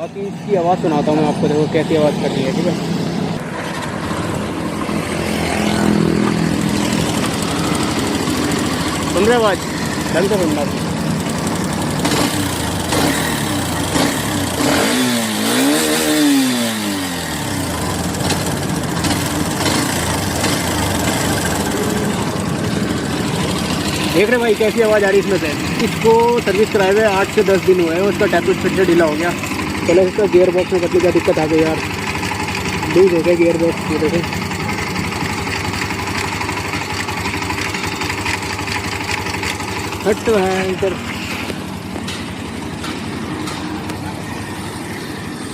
बाकी इसकी आवाज़ सुनाता हूँ मैं आपको, देखो कैसी आवाज़ कर रही है। ठीक है, सुन रहे आवाज़, ढंग से सुनना। देख रहे भाई कैसी आवाज़ आ रही है इसमें से। इसको सर्विस कराए हुए 8 से 10 दिन हुए हैं, उसका टैबलेट फिर से ढीला हो गया। चलो इसका गियर बॉक्स में पतली क्या दिक्कत आ गई यार, लूज हो गया गियर बॉक्स। ये देखो हट तो है इधर।